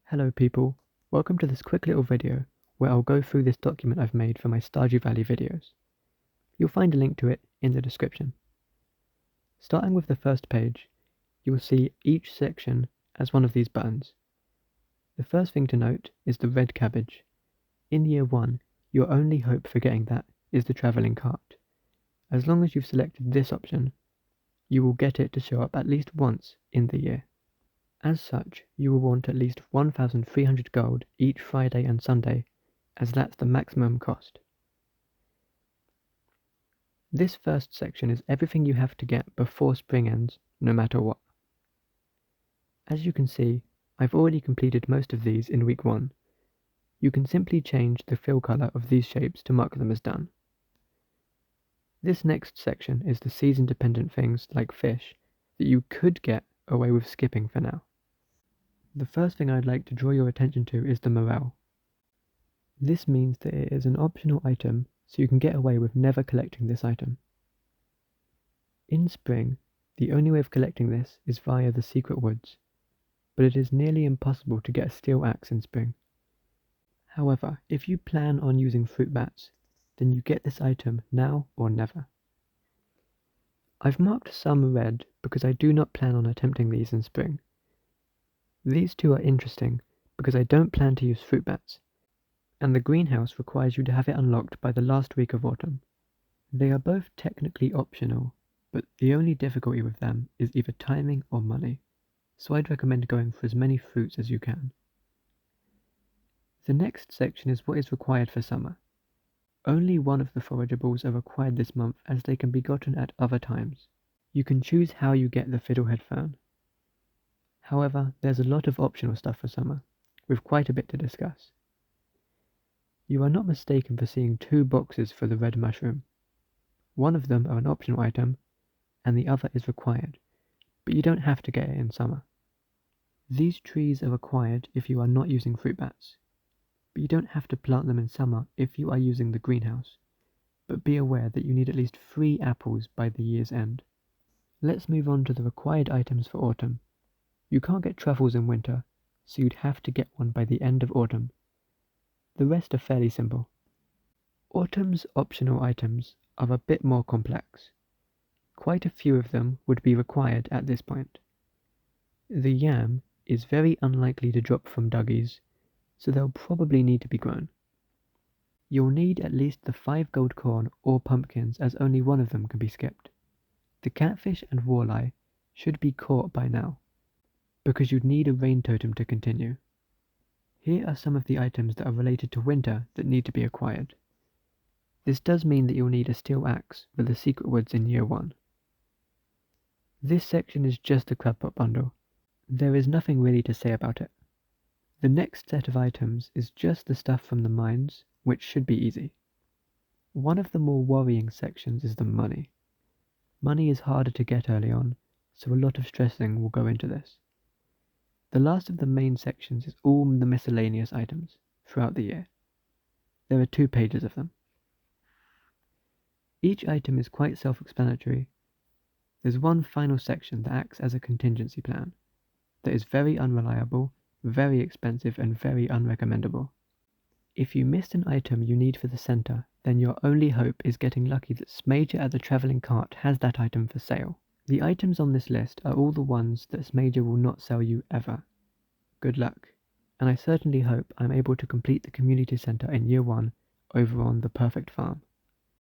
Hello people, welcome to this quick little video where I'll go through this document I've made for my Stardew Valley videos. You'll find a link to it in the description. Starting with the first page, you will see each section as one of these buttons. The first thing to note is the red cabbage. In year 1, your only hope for getting that is the travelling cart. As long as you've selected this option, you will get it to show up at least once in the year. As such, you will want at least 1,300 gold each Friday and Sunday, as that's the maximum cost. This first section is everything you have to get before spring ends, no matter what. As you can see, I've already completed most of these in week 1. You can simply change the fill colour of these shapes to mark them as done. This next section is the season-dependent things like fish that you could get away with skipping for now. The first thing I'd like to draw your attention to is the morel. This means that it is an optional item, so you can get away with never collecting this item. In spring, the only way of collecting this is via the secret woods, but it is nearly impossible to get a steel axe in spring. However, if you plan on using fruit bats, then you get this item now or never. I've marked some red because I do not plan on attempting these in spring. These two are interesting because I don't plan to use fruit bats, and the greenhouse requires you to have it unlocked by the last week of autumn. They are both technically optional, but the only difficulty with them is either timing or money, so I'd recommend going for as many fruits as you can. The next section is what is required for summer. Only one of the forageables are required this month as they can be gotten at other times. You can choose how you get the fiddlehead fern. However, there's a lot of optional stuff for summer, with quite a bit to discuss. You are not mistaken for seeing 2 boxes for the red mushroom. One of them are an optional item, and the other is required, but you don't have to get it in summer. These trees are required if you are not using fruit bats, but you don't have to plant them in summer if you are using the greenhouse, but be aware that you need at least 3 apples by the year's end. Let's move on to the required items for autumn. You can't get truffles in winter, so you'd have to get one by the end of autumn. The rest are fairly simple. Autumn's optional items are a bit more complex. Quite a few of them would be required at this point. The yam is very unlikely to drop from duggies, so they'll probably need to be grown. You'll need at least the 5 gold corn or pumpkins, as only one of them can be skipped. The catfish and walleye should be caught by now, because you'd need a rain totem to continue. Here are some of the items that are related to winter that need to be acquired. This does mean that you'll need a steel axe for the secret woods in year 1. This section is just a crabpot bundle. There is nothing really to say about it. The next set of items is just the stuff from the mines, which should be easy. One of the more worrying sections is the money. Money is harder to get early on, so a lot of stressing will go into this. The last of the main sections is all the miscellaneous items throughout the year. There are 2 pages of them. Each item is quite self-explanatory. There's one final section that acts as a contingency plan that is very unreliable, very expensive, and very unrecommendable. If you missed an item you need for the centre, then your only hope is getting lucky that Smager at the travelling cart has that item for sale. The items on this list are all the ones that Smager will not sell you ever. Good luck, and I certainly hope I'm able to complete the community centre in year 1 over on the Perfect Farm.